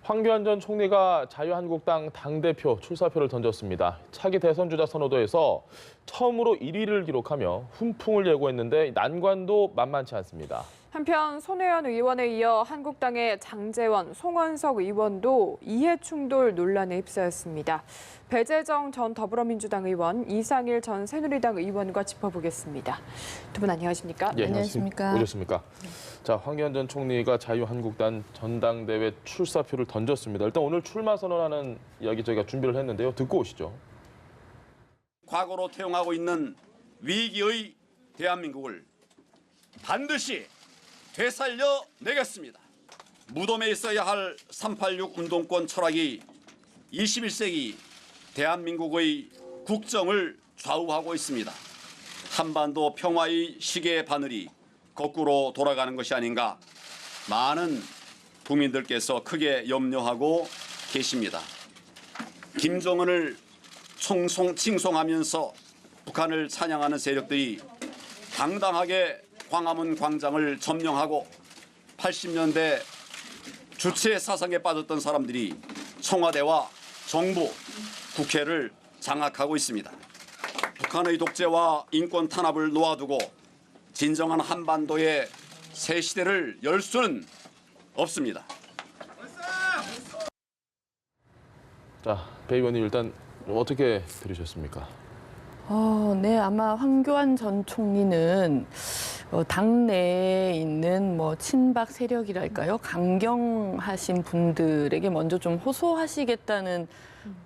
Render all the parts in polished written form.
황교안 전 총리가 자유한국당 당대표 출사표를 던졌습니다. 차기 대선 주자 선호도에서 처음으로 1위를 기록하며 훈풍을 예고했는데 난관도 만만치 않습니다. 한편 손혜원 의원에 이어 한국당의 장제원, 송원석 의원도 이해충돌 논란에 휩싸였습니다. 배재정 전 더불어민주당 의원, 이상일 전 새누리당 의원과 짚어보겠습니다. 두 분 안녕하십니까? 예, 안녕하십니까? 오셨습니까? 자, 황교안 전 총리가 자유한국당 전당대회 출사표를 던졌습니다. 일단 오늘 출마 선언하는 이야기 저희가 준비를 했는데요. 듣고 오시죠. 과거로 퇴용하고 있는 위기의 대한민국을 반드시 되살려내겠습니다. 무덤에 있어야 할 386 운동권 철학이 21세기 대한민국의 국정을 좌우하고 있습니다. 한반도 평화의 시계 바늘이 거꾸로 돌아가는 것이 아닌가 많은 국민들께서 크게 염려하고 계십니다. 김정은을 칭송하면서 북한을 찬양하는 세력들이 당당하게 광화문 광장을 점령하고 80년대 주체 사상에 빠졌던 사람들이 청와대와 정부, 국회를 장악하고 있습니다. 북한의 독재와 인권 탄압을 놓아두고 진정한 한반도의 새 시대를 열 수는 없습니다. 자, 배 의원님 일단 어떻게 들으셨습니까? 네, 아마 황교안 전 총리는 당내에 있는 친박 세력이랄까요? 강경하신 분들에게 먼저 좀 호소하시겠다는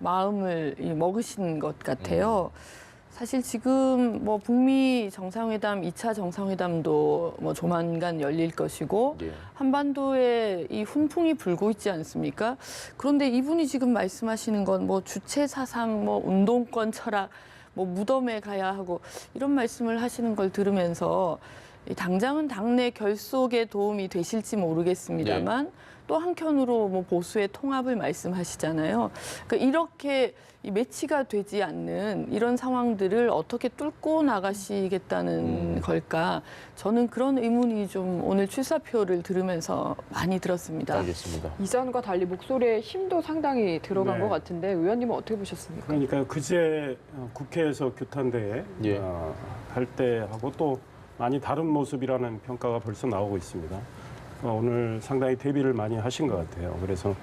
마음을 먹으신 것 같아요. 사실 지금 북미 정상회담, 2차 정상회담도 조만간 열릴 것이고 예. 한반도에 이 훈풍이 불고 있지 않습니까? 그런데 이분이 지금 말씀하시는 건 주체 사상, 운동권 철학, 무덤에 가야 하고 이런 말씀을 하시는 걸 들으면서 당장은 당내 결속에 도움이 되실지 모르겠습니다만 또 한편으로 보수의 통합을 말씀하시잖아요. 그러니까 이렇게 매치가 되지 않는 이런 상황들을 어떻게 뚫고 나가시겠다는 걸까? 저는 그런 의문이 좀 오늘 출사표를 들으면서 많이 들었습니다. 알겠습니다. 이전과 달리 목소리에 힘도 상당히 들어간 것 같은데 의원님은 어떻게 보셨습니까? 그러니까 그제 국회에서 규탄대회 예. 할 때하고 또 많이 다른 모습이라는 평가가 벌써 나오고 있습니다. 오늘 상당히 대비를 많이 하신 것 같아요. 그래서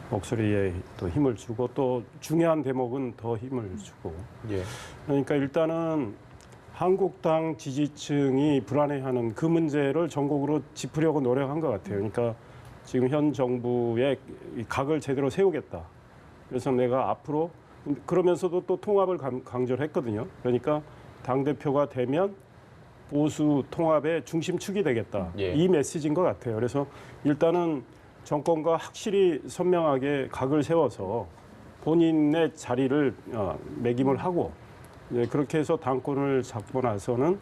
목소리에 또 힘을 주고 또 중요한 대목은 더 힘을 주고. 예. 그러니까 일단은 한국당 지지층이 불안해하는 그 문제를 전국으로 짚으려고 노력한 것 같아요. 그러니까 지금 현 정부의 이 각을 제대로 세우겠다. 그래서 내가 앞으로 그러면서도 또 통합을 강조를 했거든요. 그러니까 당대표가 되면 보수 통합의 중심축이 되겠다. 예. 이 메시지인 것 같아요. 그래서 일단은 정권과 확실히 선명하게 각을 세워서 본인의 자리를 매김을 하고 그렇게 해서 당권을 잡고 나서는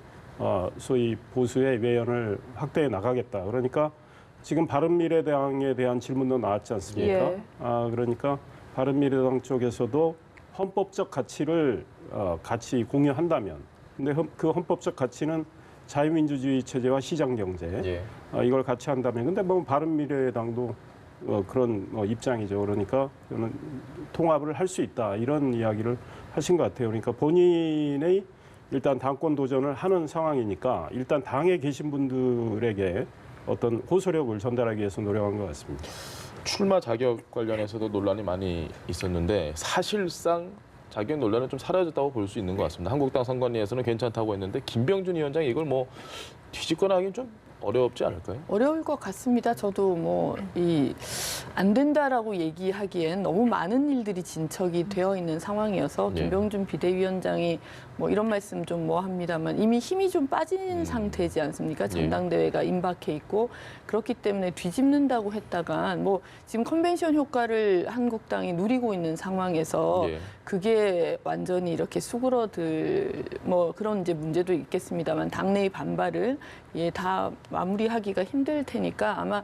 소위 보수의 외연을 확대해 나가겠다. 그러니까 지금 바른미래당에 대한 질문도 나왔지 않습니까? 예. 그러니까 바른미래당 쪽에서도 헌법적 가치를 같이 공유한다면 근데 그 헌법적 가치는 자유민주주의 체제와 시장경제 이걸 같이 한다면 근데 바른미래당도 그런 입장이죠. 그러니까 저는 통합을 할 수 있다 이런 이야기를 하신 것 같아요. 그러니까 본인의 일단 당권 도전을 하는 상황이니까 일단 당에 계신 분들에게 어떤 호소력을 전달하기 위해서 노력한 것 같습니다. 출마 자격 관련해서도 논란이 많이 있었는데 사실상 자격 논란은 좀 사라졌다고 볼 수 있는 것 같습니다. 한국당 선관위에서는 괜찮다고 했는데 김병준 위원장이 이걸 뒤집거나 하긴 좀 어렵지 않을까요? 어려울 것 같습니다. 저도 안 된다라고 얘기하기엔 너무 많은 일들이 진척이 되어 있는 상황이어서 김병준 비대위원장이 이런 말씀 좀 합니다만 이미 힘이 좀 빠진 상태지 않습니까? 전당대회가 임박해 있고 그렇기 때문에 뒤집는다고 했다가 지금 컨벤션 효과를 한국당이 누리고 있는 상황에서 그게 완전히 이렇게 수그러들 그런 이제 문제도 있겠습니다만 당내의 반발을 다 마무리하기가 힘들 테니까 아마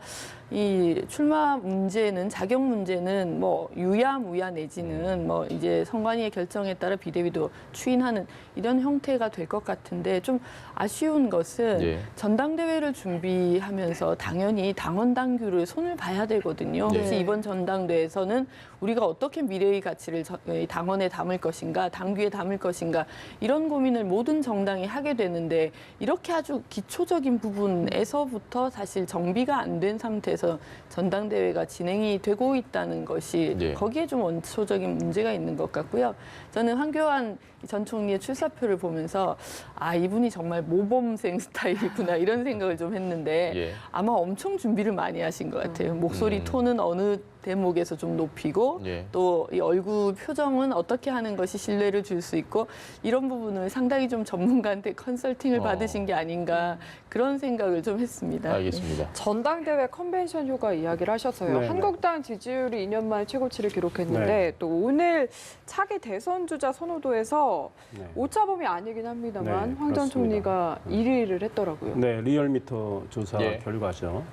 이 출마 문제는 자격 문제는 뭐 유야무야 내지는 뭐 이제 선관위의 결정에 따라 비대위도 추인하는 이런 형태가 될 것 같은데 좀 아쉬운 것은 예. 전당대회를 준비하면서 당연히 당원 당규를 손을 봐야 되거든요. 네. 혹시 이번 전당대회에서는 우리가 어떻게 미래의 가치를 당원에 담을 것인가, 당규에 담을 것인가 이런 고민을 모든 정당이 하게 되는데 이렇게 아주 기초적인 부분에서부터 사실 정비가 안 된 상태에서 전당대회가 진행이 되고 있다는 것이 네. 거기에 좀 원초적인 문제가 있는 것 같고요. 저는 황교안 전 총리의 출사표를 보면서 아 이분이 정말 모범생 스타일이구나 이런 생각을 좀 했는데 예. 아마 엄청 준비를 많이 하신 것 같아요. 목소리 톤은 어느 대목에서 좀 높이고 예. 또 이 얼굴 표정은 어떻게 하는 것이 신뢰를 줄 수 있고 이런 부분을 상당히 좀 전문가한테 컨설팅을 받으신 게 아닌가 그런 생각을 좀 했습니다. 알겠습니다. 전당대회 컨벤션 효과 이야기를 하셔서요. 네, 한국당 지지율이 2년 만에 최고치를 기록했는데 네. 또 오늘 차기 대선 주자 선호도에서 네. 오차범위 아니긴 합니다만 네, 황 전 그렇습니다. 총리가 1위를 했더라고요. 네, 리얼미터 조사 예. 결과죠.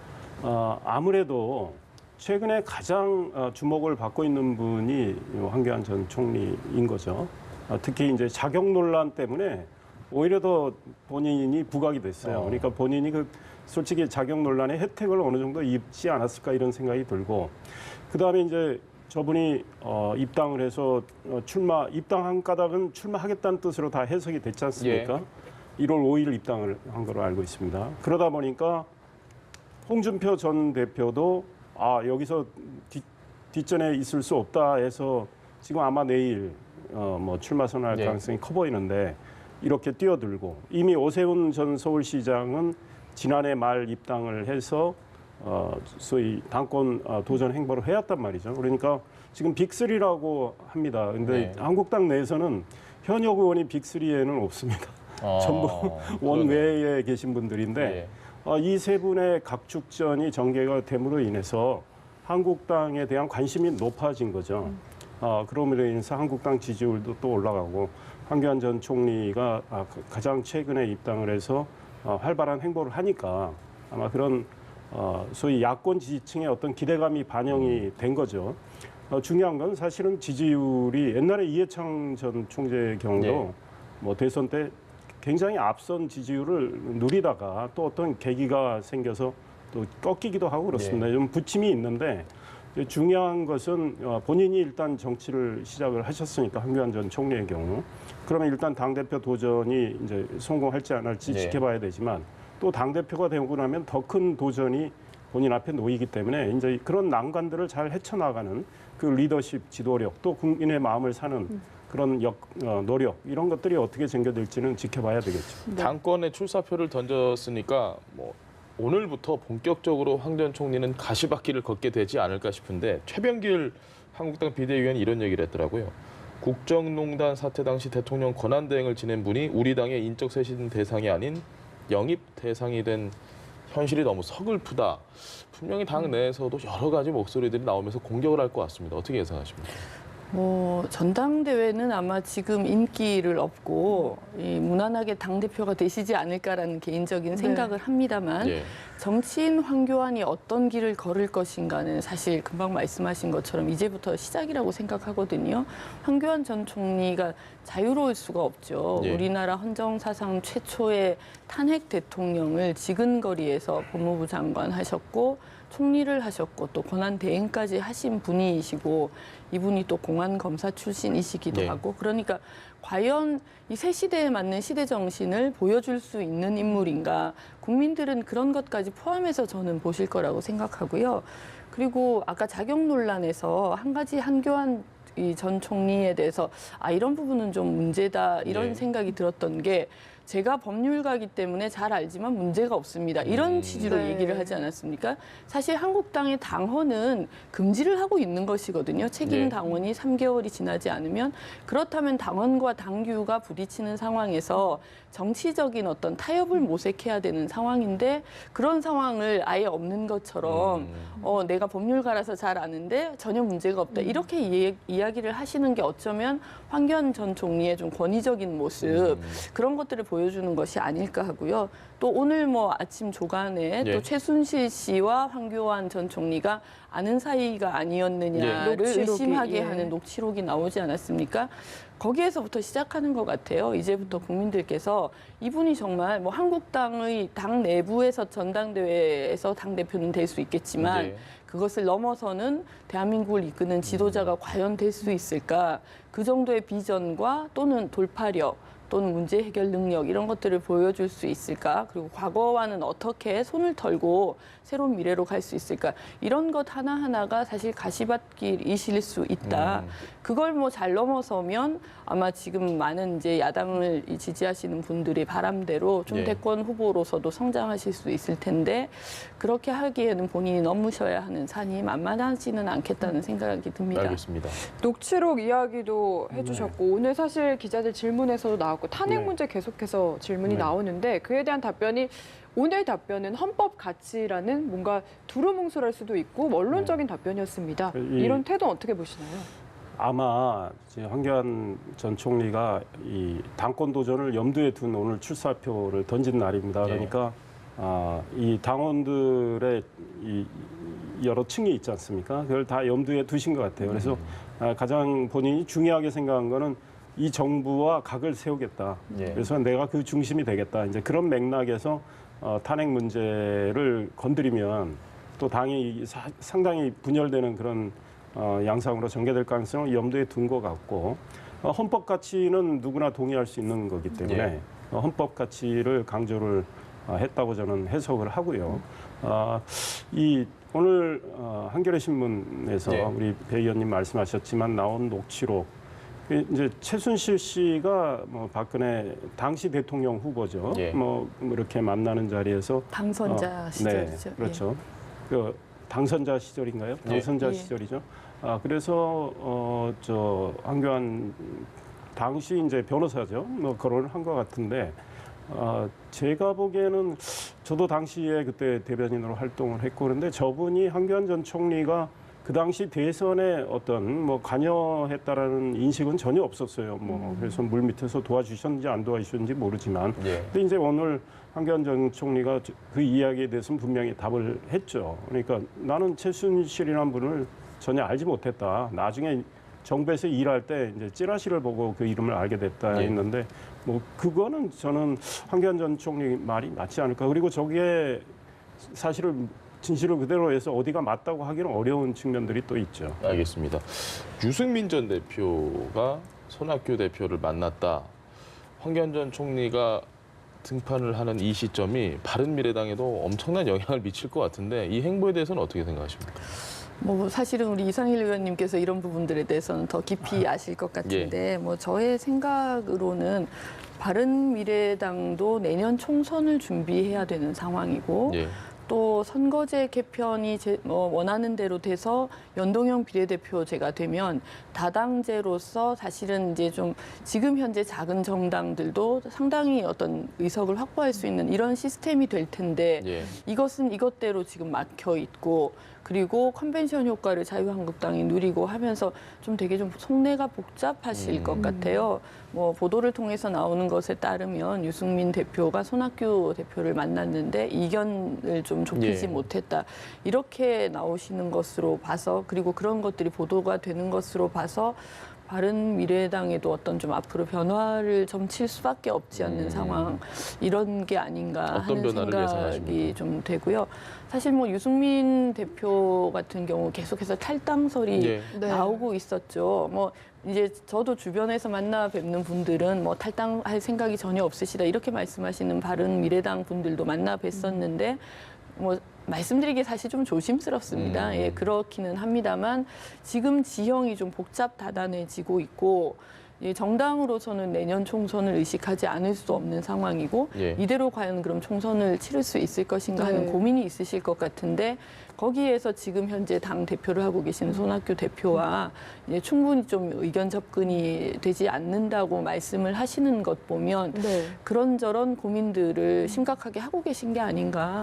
아무래도 최근에 가장 주목을 받고 있는 분이 황교안 전 총리인 거죠. 특히 이제 자격 논란 때문에 오히려 더 본인이 부각이 됐어요. 그러니까 본인이 그 솔직히 자격 논란의 혜택을 어느 정도 입지 않았을까 이런 생각이 들고, 그 다음에 이제 저분이 입당을 해서 입당한 까닭은 출마하겠다는 뜻으로 다 해석이 됐지 않습니까? 1월 5일 입당을 한 걸로 알고 있습니다. 그러다 보니까 홍준표 전 대표도 여기서 뒷전에 있을 수 없다 해서 지금 아마 내일 뭐 출마 선언할 네. 가능성이 커 보이는데 이렇게 뛰어들고, 이미 오세훈 전 서울시장은 지난해 말 입당을 해서 소위 당권 도전 행보를 해왔단 말이죠. 그러니까 지금 빅3라고 합니다. 근데 네. 한국당 내에서는 현역 의원이 빅3에는 없습니다. 전부 원외에 계신 분들인데 이 세 분의 각축전이 전개가 됨으로 인해서 한국당에 대한 관심이 높아진 거죠. 그럼으로 인해서 한국당 지지율도 또 올라가고, 황교안 전 총리가 가장 최근에 입당을 해서 활발한 행보를 하니까 아마 그런 소위 야권 지지층의 어떤 기대감이 반영이 된 거죠. 중요한 건 사실은 지지율이 옛날에 이해창 전 총재의 경우도 네. 뭐 대선 때 굉장히 앞선 지지율을 누리다가 또 어떤 계기가 생겨서 또 꺾이기도 하고 그렇습니다. 네. 좀 부침이 있는데 중요한 것은 본인이 일단 정치를 시작을 하셨으니까, 황교안 전 총리의 경우 그러면 일단 당대표 도전이 이제 성공할지 안 할지 네. 지켜봐야 되지만, 또 당대표가 되고 나면 더 큰 도전이 본인 앞에 놓이기 때문에 이제 그런 난관들을 잘 헤쳐나가는 그 리더십, 지도력, 또 국민의 마음을 사는 그런 노력, 이런 것들이 어떻게 전개될지는 지켜봐야 되겠죠. 당권에 출사표를 던졌으니까 뭐 오늘부터 본격적으로 황 전 총리는 가시밭길을 걷게 되지 않을까 싶은데, 최병길 한국당 비대위원이 이런 얘기를 했더라고요. 국정농단 사태 당시 대통령 권한대행을 지낸 분이 우리 당의 인적 쇄신 대상이 아닌 영입 대상이 된 현실이 너무 서글프다. 분명히 당 내에서도 여러 가지 목소리들이 나오면서 공격을 할 것 같습니다. 어떻게 예상하십니까? 뭐 전당대회는 아마 지금 인기를 얻고 무난하게 당대표가 되시지 않을까라는 개인적인 생각을 합니다만 예. 정치인 황교안이 어떤 길을 걸을 것인가는 사실 금방 말씀하신 것처럼 이제부터 시작이라고 생각하거든요. 황교안 전 총리가 자유로울 수가 없죠. 예. 우리나라 헌정사상 최초의 탄핵 대통령을 지근거리에서 법무부 장관 하셨고 총리를 하셨고 또 권한 대행까지 하신 분이시고, 이분이 또 공안 검사 출신이시기도 네. 하고, 그러니까 과연 이 새 시대에 맞는 시대 정신을 보여줄 수 있는 인물인가, 국민들은 그런 것까지 포함해서 저는 보실 거라고 생각하고요. 그리고 아까 자격 논란에서 한 가지 한교안 이 전 총리에 대해서 이런 부분은 좀 문제다 이런 네. 생각이 들었던 게, 제가 법률가이기 때문에 잘 알지만 문제가 없습니다. 이런 취지로 네. 얘기를 하지 않았습니까? 사실 한국당의 당헌은 금지를 하고 있는 것이거든요. 책임 네. 당원이 3개월이 지나지 않으면. 그렇다면 당헌과 당규가 부딪히는 상황에서 정치적인 어떤 타협을 모색해야 되는 상황인데, 그런 상황을 아예 없는 것처럼 내가 법률가라서 잘 아는데 전혀 문제가 없다. 이렇게 이야기를 하시는 게 어쩌면 황교안 전 총리의 좀 권위적인 모습, 그런 것들을 보여 보여주는 것이 아닐까 하고요. 또 오늘 뭐 아침 조간에 예. 또 최순실 씨와 황교안 전 총리가 아는 사이가 아니었느냐를 녹취록이, 의심하게 예. 하는 녹취록이 나오지 않았습니까? 거기에서부터 시작하는 것 같아요. 이제부터 국민들께서 이분이 정말 뭐 한국당의 당 내부에서 전당대회에서 당대표는 될 수 있겠지만 예. 그것을 넘어서는 대한민국을 이끄는 지도자가 과연 될 수 있을까? 그 정도의 비전과 또는 돌파력 또는 문제 해결 능력 이런 것들을 보여줄 수 있을까? 그리고 과거와는 어떻게 손을 털고 새로운 미래로 갈 수 있을까? 이런 것 하나하나가 사실 가시밭길이실 수 있다. 그걸 뭐 잘 넘어서면 아마 지금 많은 이제 야당을 지지하시는 분들의 바람대로 좀 예. 대권 후보로서도 성장하실 수 있을 텐데 그렇게 하기에는 본인이 넘으셔야 하는 산이 만만하지는 않겠다는 생각이 듭니다. 알겠습니다. 녹취록 이야기도 해주셨고 오늘 사실 기자들 질문에서도 나왔고 탄핵 네. 문제 계속해서 질문이 네. 나오는데 그에 대한 답변이 오늘 답변은 헌법 가치라는 뭔가 두루뭉술할 수도 있고 원론적인 답변이었습니다. 이런 태도는 어떻게 보시나요? 아마 이제 황교안 전 총리가 이 당권 도전을 염두에 둔 오늘 출사표를 던진 날입니다. 예. 그러니까 이 당원들의 이 여러 층이 있지 않습니까? 그걸 다 염두에 두신 것 같아요. 그래서 가장 본인이 중요하게 생각한 거는 이 정부와 각을 세우겠다. 예. 그래서 내가 그 중심이 되겠다. 이제 그런 맥락에서 탄핵 문제를 건드리면 또 당이 상당히 분열되는 그런 양상으로 전개될 가능성을 염두에 둔 것 같고 헌법 가치는 누구나 동의할 수 있는 거기 때문에 예. 헌법 가치를 강조를 했다고 저는 해석을 하고요. 이 오늘 한겨레 신문에서 예. 우리 배 의원님 말씀하셨지만 나온 녹취록 이제 최순실 씨가 뭐 박근혜 당시 대통령 후보죠. 예. 뭐 이렇게 만나는 자리에서 당선자 시절이죠. 네, 그렇죠. 그 당선자 시절인가요? 당선자 예. 시절이죠. 그래서 저 황교안 당시 이제 변호사죠. 뭐 거론을 한 것 같은데 제가 보기에는 저도 당시에 그때 대변인으로 활동을 했고 그런데 저분이 황교안 전 총리가 그 당시 대선에 어떤 뭐 관여했다라는 인식은 전혀 없었어요. 뭐 그래서 물 밑에서 도와주셨는지 안 도와주셨는지 모르지만, 예. 근데 이제 오늘 황교안 전 총리가 그 이야기에 대해서는 분명히 답을 했죠. 그러니까 나는 최순실이라는 분을 전혀 알지 못했다. 나중에 정부에서 일할 때 이제 찌라시를 보고 그 이름을 알게 됐다 예. 했는데 뭐 그거는 저는 황교안 전 총리 말이 맞지 않을까. 그리고 저게 사실은 진실을 그대로 해서 어디가 맞다고 하기는 어려운 측면들이 또 있죠. 알겠습니다. 유승민 전 대표가 손학규 대표를 만났다. 황교안 전 총리가 등판을 하는 이 시점이 바른미래당에도 엄청난 영향을 미칠 것 같은데 이 행보에 대해서는 어떻게 생각하십니까? 뭐 사실은 우리 이상일 의원님께서 이런 부분들에 대해서는 더 깊이 아실 것 같은데 뭐 저의 생각으로는 바른미래당도 내년 총선을 준비해야 되는 상황이고 예. 또 선거제 개편이 원하는 대로 돼서 연동형 비례대표제가 되면 다당제로서 사실은 이제 좀 지금 현재 작은 정당들도 상당히 어떤 의석을 확보할 수 있는 이런 시스템이 될 텐데 예. 이것은 이것대로 지금 막혀 있고 그리고 컨벤션 효과를 자유한국당이 누리고 하면서 좀 되게 좀 속내가 복잡하실 것 같아요. 뭐 보도를 통해서 나오는 것에 따르면 유승민 대표가 손학규 대표를 만났는데 이견을 좀 좁히지 예. 못했다. 이렇게 나오시는 것으로 봐서 그리고 그런 것들이 보도가 되는 것으로 봐서 바른미래당에도 어떤 좀 앞으로 변화를 점칠 수밖에 없지 않는 상황 이런 게 아닌가 어떤 하는 변화를 생각이 예상하십니까? 좀 되고요. 사실 뭐 유승민 대표 같은 경우 계속해서 탈당설이 예. 네. 나오고 있었죠. 뭐 이제 저도 주변에서 만나 뵙는 분들은 뭐 탈당할 생각이 전혀 없으시다 이렇게 말씀하시는 바른미래당 분들도 만나 뵀었는데 뭐 말씀드리기 사실 좀 조심스럽습니다. 예, 그렇기는 합니다만 지금 지형이 좀 복잡다단해지고 있고 정당으로서는 내년 총선을 의식하지 않을 수 없는 상황이고 예. 이대로 과연 그럼 총선을 치를 수 있을 것인가 하는 네. 고민이 있으실 것 같은데 거기에서 지금 현재 당 대표를 하고 계시는 손학규 대표와 이제 충분히 좀 의견 접근이 되지 않는다고 말씀을 하시는 것 보면 네. 그런저런 고민들을 심각하게 하고 계신 게 아닌가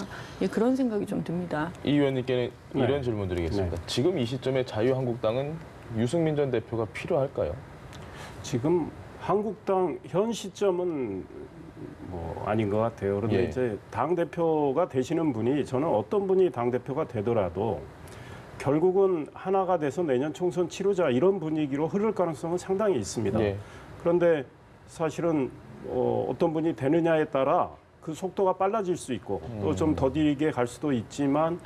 그런 생각이 좀 듭니다. 이 의원님께는 네. 이런 질문 드리겠습니다. 지금 이 시점에 자유한국당은 유승민 전 대표가 필요할까요? 지금 한국당 현 시점은 뭐 아닌 것 같아요. 그런데 예. 이제 당 대표가 되시는 분이 저는 어떤 분이 당 대표가 되더라도 결국은 하나가 돼서 내년 총선 치르자 이런 분위기로 흐를 가능성은 상당히 있습니다. 예. 그런데 사실은 어떤 분이 되느냐에 따라 그 속도가 빨라질 수 있고 또 좀 더디게 갈 수도 있지만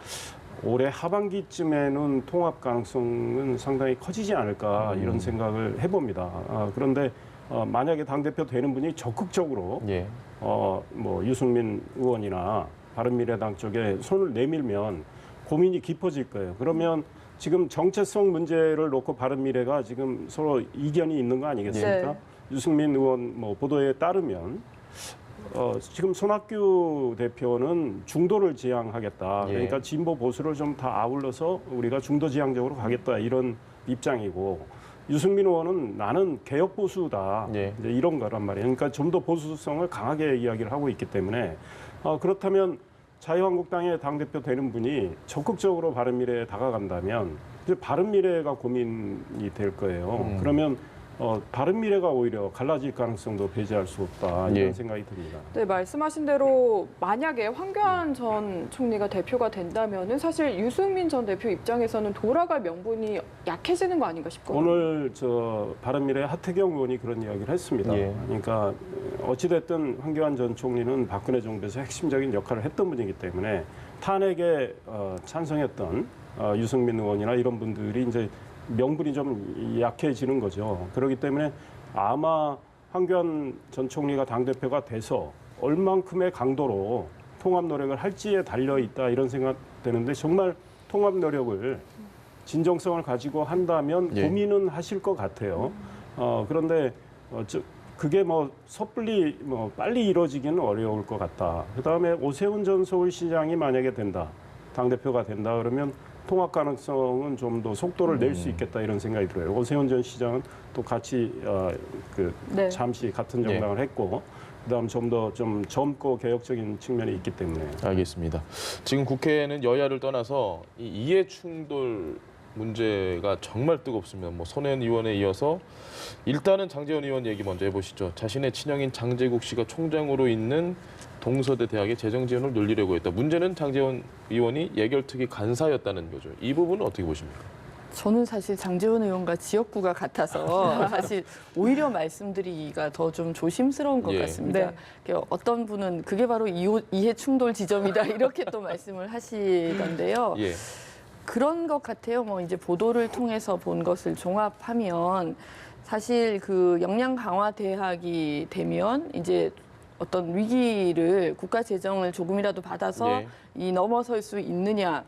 올해 하반기쯤에는 통합 가능성은 상당히 커지지 않을까 이런 생각을 해봅니다. 그런데 만약에 당대표 되는 분이 적극적으로 예. 뭐 유승민 의원이나 바른미래당 쪽에 손을 내밀면 고민이 깊어질 거예요. 그러면 지금 정체성 문제를 놓고 바른미래가 지금 서로 이견이 있는 거 아니겠습니까? 네. 유승민 의원 뭐 보도에 따르면 지금 손학규 대표는 중도를 지향하겠다. 예. 그러니까 진보 보수를 좀 다 아울러서 우리가 중도 지향적으로 가겠다 이런 입장이고 유승민 의원은 나는 개혁 보수다. 예. 이제 이런 거란 말이에요. 그러니까 좀 더 보수성을 강하게 이야기를 하고 있기 때문에 그렇다면 자유한국당의 당대표 되는 분이 적극적으로 바른미래에 다가간다면 이제 바른미래가 고민이 될 거예요. 그러면 바른미래가 오히려 갈라질 가능성도 배제할 수 없다 이런 예. 생각이 듭니다. 네, 말씀하신 대로 만약에 황교안 전 총리가 대표가 된다면은 사실 유승민 전 대표 입장에서는 돌아갈 명분이 약해지는 거 아닌가 싶거든요. 오늘 바른미래 하태경 의원이 그런 이야기를 했습니다. 예. 그러니까 어찌됐든 황교안 전 총리는 박근혜 정부에서 핵심적인 역할을 했던 분이기 때문에 탄핵에 찬성했던 유승민 의원이나 이런 분들이 이제 명분이 좀 약해지는 거죠. 그렇기 때문에 아마 황교안 전 총리가 당대표가 돼서 얼만큼의 강도로 통합 노력을 할지에 달려 있다 이런 생각 되는데 정말 통합 노력을 진정성을 가지고 한다면 예. 고민은 하실 것 같아요. 그런데 그게 뭐 섣불리 빨리 이루어지기는 어려울 것 같다. 그다음에 오세훈 전 서울시장이 만약에 된다. 당대표가 된다 그러면 통합 가능성은 좀 더 속도를 낼 수 있겠다 이런 생각이 들어요. 오세훈 전 시장은 또 같이 네. 잠시 같은 정당을 했고 그다음 좀 더 좀 젊고 개혁적인 측면이 있기 때문에 알겠습니다. 지금 국회는 여야를 떠나서 이 이해 충돌 문제가 정말 뜨겁습니다. 뭐 손혜원 의원에 이어서 일단은 장제원 의원 얘기 먼저 해보시죠. 자신의 친형인 장제국 씨가 총장으로 있는 동서대 대학의 재정 지원을 늘리려고 했다. 문제는 장제원 의원이 예결특위 간사였다는 거죠. 이 부분은 어떻게 보십니까? 저는 사실 장제원 의원과 지역구가 같아서 사실 오히려 말씀드리기가 더 좀 조심스러운 것 예. 같습니다. 어떤 분은 그게 바로 이해 충돌 지점이다 이렇게 또 말씀을 하시던데요. 예. 그런 것 같아요. 뭐 이제 보도를 통해서 본 것을 종합하면 사실 그 역량 강화 대학이 되면 이제 어떤 위기를 국가 재정을 조금이라도 받아서 예. 이 넘어설 수 있느냐.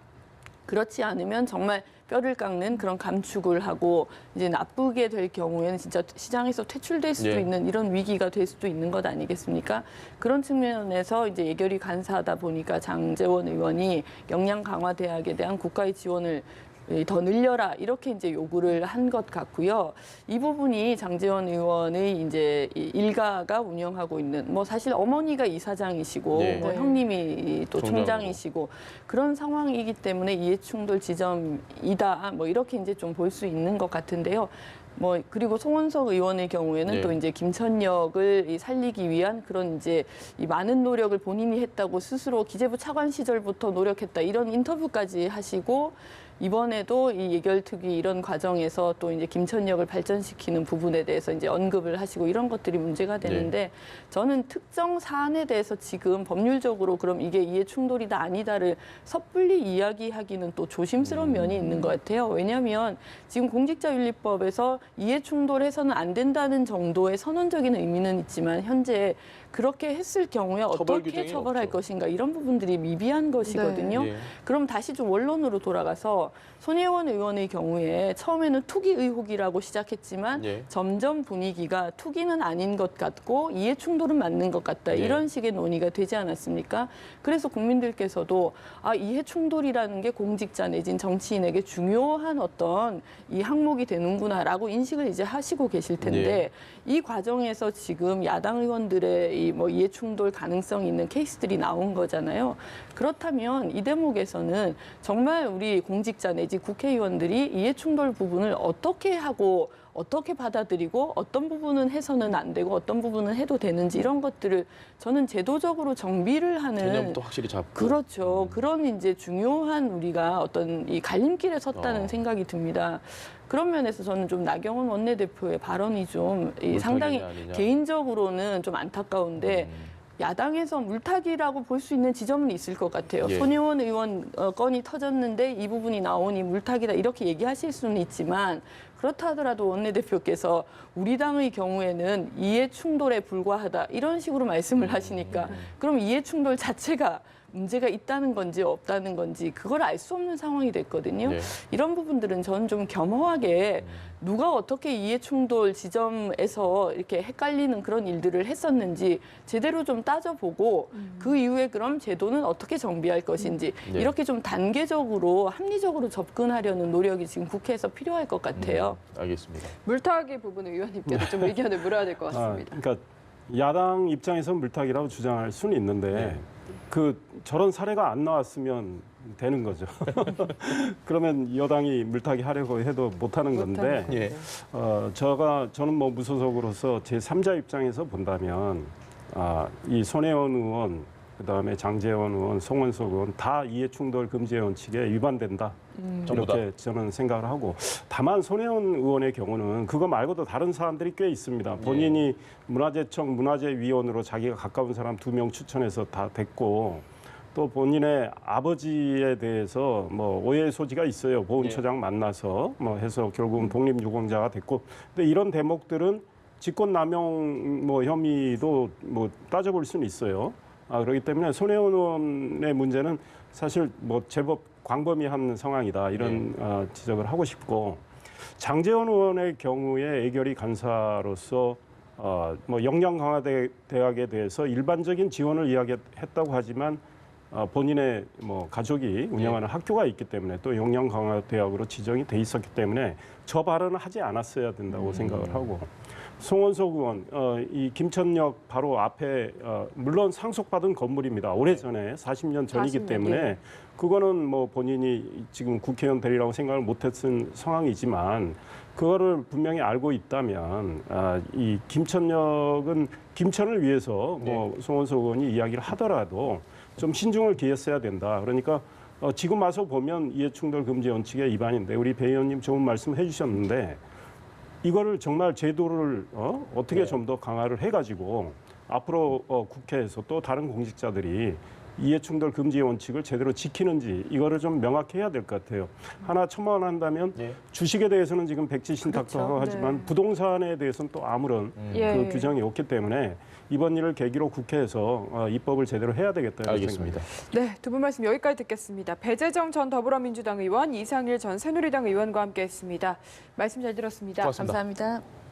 그렇지 않으면 정말 뼈를 깎는 그런 감축을 하고 이제 나쁘게 될 경우에는 진짜 시장에서 퇴출될 수도 예. 있는 이런 위기가 될 수도 있는 것 아니겠습니까? 그런 측면에서 이제 예결위 간사하다 보니까 장제원 의원이 역량 강화 대학에 대한 국가의 지원을 더 늘려라 이렇게 이제 요구를 한 것 같고요. 이 부분이 장제원 의원의 이제 일가가 운영하고 있는 뭐 사실 어머니가 이사장이시고 네. 뭐 형님이 또 총장으로. 총장이시고 그런 상황이기 때문에 이해충돌 지점이다 뭐 이렇게 이제 좀 볼 수 있는 것 같은데요. 뭐 그리고 송원석 의원의 경우에는 네. 또 이제 김천역을 살리기 위한 그런 이제 이 많은 노력을 본인이 했다고 스스로 기재부 차관 시절부터 노력했다 이런 인터뷰까지 하시고 이번에도 이 예결특위 이런 과정에서 또 이제 김천역을 발전시키는 부분에 대해서 이제 언급을 하시고 이런 것들이 문제가 되는데 저는 특정 사안에 대해서 지금 법률적으로 그럼 이게 이해 충돌이다 아니다를 섣불리 이야기하기는 또 조심스러운 면이 있는 것 같아요. 왜냐하면 지금 공직자윤리법에서 이해 충돌해서는 안 된다는 정도의 선언적인 의미는 있지만 현재 그렇게 했을 경우에 처벌 어떻게 규정이 처벌할 없죠. 것인가 이런 부분들이 미비한 것이거든요. 예. 그럼 다시 좀 원론으로 돌아가서 손혜원 의원의 경우에 처음에는 투기 의혹이라고 시작했지만 예. 점점 분위기가 투기는 아닌 것 같고 이해 충돌은 맞는 것 같다. 예. 이런 식의 논의가 되지 않았습니까? 그래서 국민들께서도 이해 충돌이라는 게 공직자 내진 정치인에게 중요한 어떤 이 항목이 되는구나라고 인식을 이제 하시고 계실 텐데 이 과정에서 지금 야당 의원들의 이 뭐 이해 충돌 가능성 있는 케이스들이 나온 거잖아요. 그렇다면 이 대목에서는 정말 우리 공직자 내지 국회의원들이 이해 충돌 부분을 어떻게 하고 어떻게 받아들이고 어떤 부분은 해서는 안 되고 어떤 부분은 해도 되는지 이런 것들을 저는 제도적으로 정비를 하는 개념도 확실히 잡고. 그렇죠. 그런 이제 중요한 우리가 어떤 이 갈림길에 섰다는 생각이 듭니다. 그런 면에서 저는 좀 나경원 원내대표의 발언이 좀 상당히 아니냐. 개인적으로는 좀 안타까운데 야당에서 물타기라고 볼 수 있는 지점은 있을 것 같아요. 예. 손혜원 의원 건이 터졌는데 이 부분이 나오니 물타기다 이렇게 얘기하실 수는 있지만 그렇다 하더라도 원내대표께서 우리 당의 경우에는 이해 충돌에 불과하다 이런 식으로 말씀을 하시니까 그럼 이해 충돌 자체가 문제가 있다는 건지 없다는 건지 그걸 알 수 없는 상황이 됐거든요. 네. 이런 부분들은 저는 좀 겸허하게 누가 어떻게 이해 충돌 지점에서 이렇게 헷갈리는 그런 일들을 했었는지 제대로 좀 따져보고 그 이후에 그럼 제도는 어떻게 정비할 것인지 네. 이렇게 좀 단계적으로 합리적으로 접근하려는 노력이 지금 국회에서 필요할 것 같아요. 알겠습니다. 물타기 부분 의원님께도 좀 의견을 물어야 될 것 같습니다. 그러니까 야당 입장에서 물타기라고 주장할 수는 있는데 그 저런 사례가 안 나왔으면 되는 거죠. 그러면 여당이 물타기 하려고 해도 못하는 건데 예. 저는 뭐 무소속으로서 제3자 입장에서 본다면 이 손혜원 의원, 그다음에 장제원 의원, 송원석 의원 다 이해충돌 금지 원칙에 위반된다. 전부 다. 이렇게 저는 생각을 하고 다만 손혜원 의원의 경우는 그거 말고도 다른 사람들이 꽤 있습니다. 본인이 문화재청 문화재위원으로 자기가 가까운 사람 2명 추천해서 다 됐고 또 본인의 아버지에 대해서 뭐 오해의 소지가 있어요. 보훈처장 만나서 뭐 해서 결국은 독립유공자가 됐고 근데 이런 대목들은 직권남용 뭐 혐의도 뭐 따져볼 수는 있어요. 그렇기 때문에 손혜원 의원의 문제는 사실 뭐 제법 광범위한 상황이다 이런 지적을 하고 싶고 장제원 의원의 경우에 애결이 간사로서 뭐 역량 강화 대학에 대해서 일반적인 지원을 이야기했다고 하지만 본인의 뭐 가족이 운영하는 학교가 있기 때문에 또 역량 강화 대학으로 지정이 돼 있었기 때문에 저 발언을 하지 않았어야 된다고 생각을 하고 송원석 의원 이 김천역 바로 앞에 물론 상속받은 건물입니다. 오래전에 40년 전이기 40년, 때문에 예. 그거는 뭐 본인이 지금 국회의원 되리라고 생각을 못했은 상황이지만 그거를 분명히 알고 있다면 이 김천역은 김천을 위해서 뭐 송원석 의원이 이야기를 하더라도 좀 신중을 기했어야 된다. 그러니까 지금 와서 보면 이해충돌 금지 원칙의 위반인데 우리 배 의원님 좋은 말씀 해주셨는데 이거를 정말 제도를 어떻게 좀 더 강화를 해가지고 앞으로 국회에서 또 다른 공직자들이 이해충돌 금지 원칙을 제대로 지키는지 이거를 좀 명확히 해야 될 것 같아요. 하나 첨언한다면 주식에 대해서는 지금 백지신탁도 하고 하지만 네. 부동산에 대해서는 또 아무런 예. 그 규정이 없기 때문에 이번 일을 계기로 국회에서 입법을 제대로 해야 되겠다 이런 알겠습니다. 생각입니다. 네, 두 분 말씀 여기까지 듣겠습니다. 배재정 전 더불어민주당 의원, 이상일 전 새누리당 의원과 함께했습니다. 말씀 잘 들었습니다. 고맙습니다. 감사합니다.